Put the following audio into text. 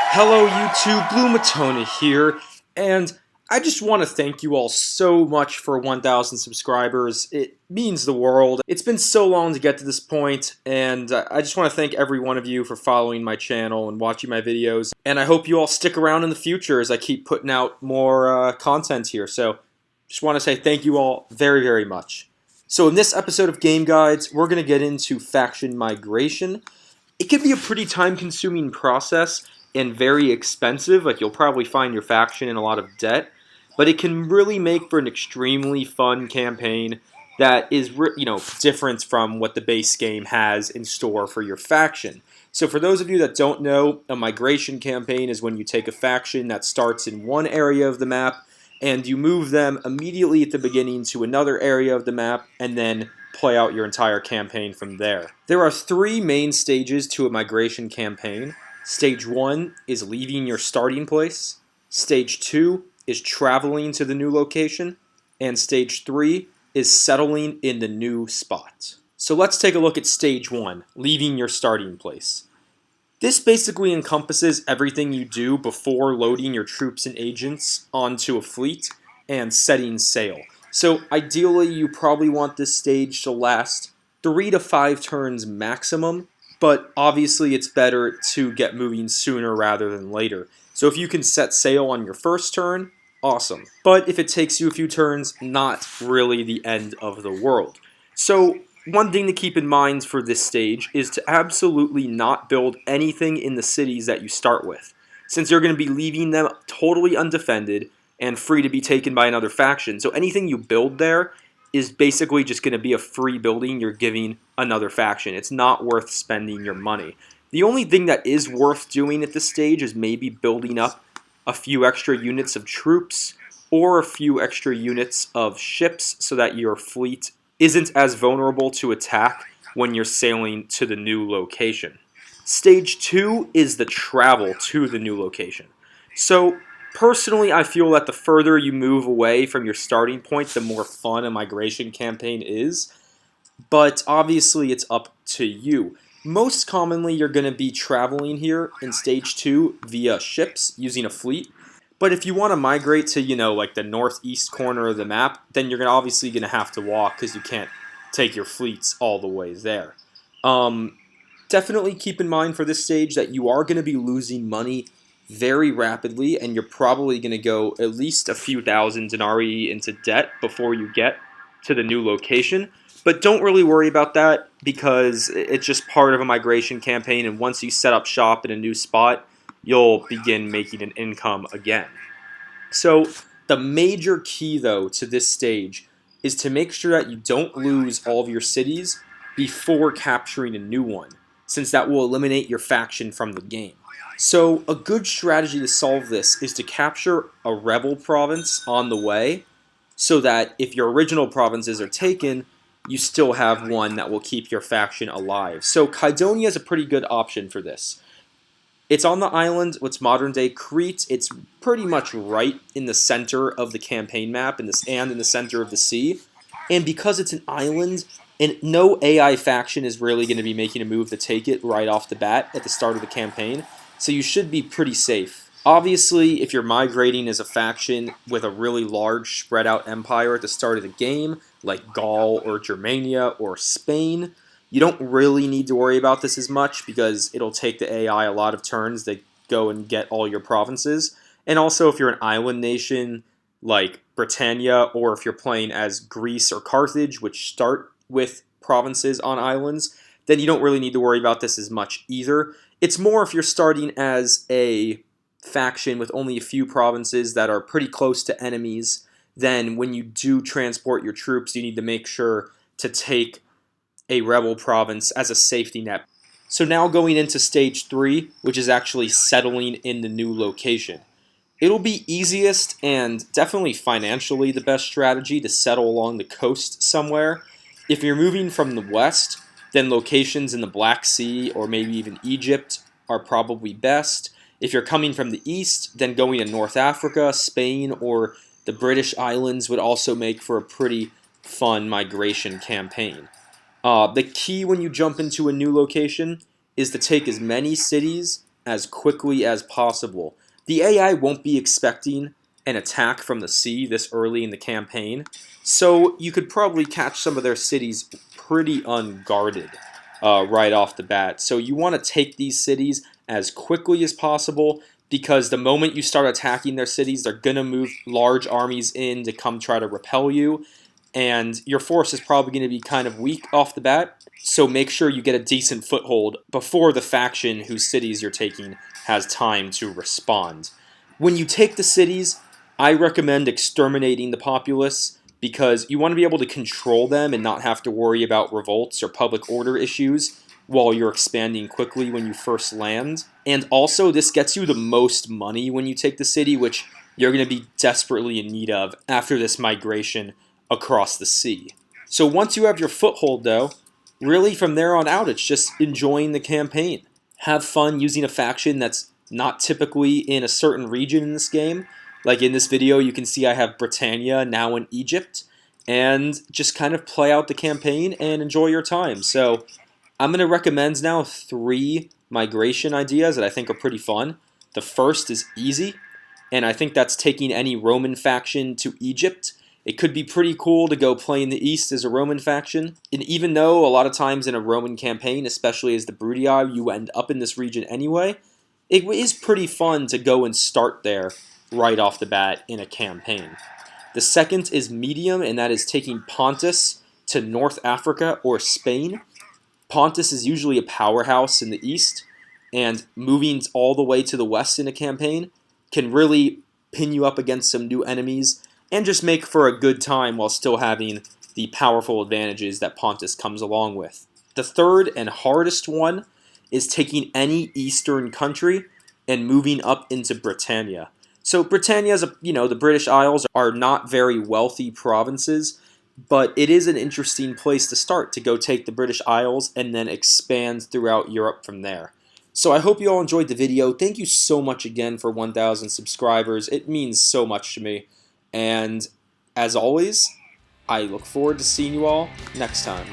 Hello YouTube, BlueMatona here, and I just want to thank you all so much for 1,000 subscribers. It means the world. It's been so long to get to this point, and I just want to thank every one of you for following my channel and watching my videos, and I hope you all stick around in the future as I keep putting out more content here. So, just want to say thank you all very, very much. So in this episode of Game Guides, we're going to get into faction migration. It can be a pretty time-consuming process and very expensive. Like, you'll probably find your faction in a lot of debt, but it can really make for an extremely fun campaign that is, different from what the base game has in store for your faction. So for those of you that don't know, a migration campaign is when you take a faction that starts in one area of the map and you move them immediately at the beginning to another area of the map and then play out your entire campaign from there. There are three main stages to a migration campaign. Stage 1 is leaving your starting place. Stage 2 is traveling to the new location. And Stage 3 is settling in the new spot. So let's take a look at Stage 1, leaving your starting place. This basically encompasses everything you do before loading your troops and agents onto a fleet and setting sail. So ideally, you probably want this stage to last 3 to 5 turns maximum, but obviously it's better to get moving sooner rather than later. So if you can set sail on your first turn, awesome. But if it takes you a few turns, not really the end of the world. So one thing to keep in mind for this stage is to absolutely not build anything in the cities that you start with, since you're going to be leaving them totally undefended and free to be taken by another faction. So anything you build there is basically just going to be a free building you're giving another faction. It's not worth spending your money. The only thing that is worth doing at this stage is maybe building up a few extra units of troops or a few extra units of ships so that your fleet isn't as vulnerable to attack when you're sailing to the new location. Stage 2 is the travel to the new location. So personally, I feel that the further you move away from your starting point, the more fun a migration campaign is. But obviously, it's up to you. Most commonly, you're going to be traveling here in Stage 2 via ships using a fleet. But if you want to migrate to, like the northeast corner of the map, then you're obviously going to have to walk because you can't take your fleets all the way there. Definitely keep in mind for this stage that you are going to be losing money very rapidly, and you're probably going to go at least a few thousand denarii into debt before you get to the new location. But don't really worry about that because it's just part of a migration campaign, and once you set up shop in a new spot, you'll begin making an income again. So the major key, though, to this stage is to make sure that you don't lose all of your cities before capturing a new one, since that will eliminate your faction from the game. So a good strategy to solve this is to capture a rebel province on the way so that if your original provinces are taken, you still have one that will keep your faction alive. So Kydonia is a pretty good option for this. It's on the island, what's modern-day Crete. It's pretty much right in the center of the campaign map and in the center of the sea. And because it's an island, and no AI faction is really going to be making a move to take it right off the bat at the start of the campaign, so you should be pretty safe. Obviously, if you're migrating as a faction with a really large spread-out empire at the start of the game, like Gaul or Germania or Spain, you don't really need to worry about this as much because it'll take the AI a lot of turns to go and get all your provinces. And also, if you're an island nation like Britannia, or if you're playing as Greece or Carthage, which start with provinces on islands, then you don't really need to worry about this as much either. It's more if you're starting as a faction with only a few provinces that are pretty close to enemies, then when you do transport your troops, you need to make sure to take a rebel province as a safety net. So now going into Stage 3, which is actually settling in the new location. It'll be easiest and definitely financially the best strategy to settle along the coast somewhere. If you're moving from the west, then locations in the Black Sea or maybe even Egypt are probably best. If you're coming from the east, then going to North Africa, Spain, or the British Islands would also make for a pretty fun migration campaign. The key when you jump into a new location is to take as many cities as quickly as possible. The AI won't be expecting an attack from the sea this early in the campaign, so you could probably catch some of their cities pretty unguarded right off the bat. So you want to take these cities as quickly as possible, because the moment you start attacking their cities, they're going to move large armies in to come try to repel you, and your force is probably going to be kind of weak off the bat. So make sure you get a decent foothold before the faction whose cities you're taking has time to respond. When you take the cities, I recommend exterminating the populace, because you want to be able to control them and not have to worry about revolts or public order issues while you're expanding quickly when you first land. And also, this gets you the most money when you take the city, which you're going to be desperately in need of after this migration across the sea. So once you have your foothold, though, really from there on out, it's just enjoying the campaign. Have fun using a faction that's not typically in a certain region in this game. Like in this video, you can see I have Britannia now in Egypt, and just kind of play out the campaign and enjoy your time. So I'm going to recommend now 3 migration ideas that I think are pretty fun. The first is easy, and I think that's taking any Roman faction to Egypt. It could be pretty cool to go play in the East as a Roman faction. And even though a lot of times in a Roman campaign, especially as the Brutii, you end up in this region anyway, it is pretty fun to go and start there right off the bat in a campaign. The second is medium, and that is taking Pontus to North Africa or Spain. Pontus is usually a powerhouse in the East, and moving all the way to the West in a campaign can really pin you up against some new enemies and just make for a good time while still having the powerful advantages that Pontus comes along with. The third and hardest one is taking any Eastern country and moving up into Britannia. So Britannia, the British Isles are not very wealthy provinces, but it is an interesting place to start, to go take the British Isles and then expand throughout Europe from there. So I hope you all enjoyed the video. Thank you so much again for 1,000 subscribers. It means so much to me. And as always, I look forward to seeing you all next time.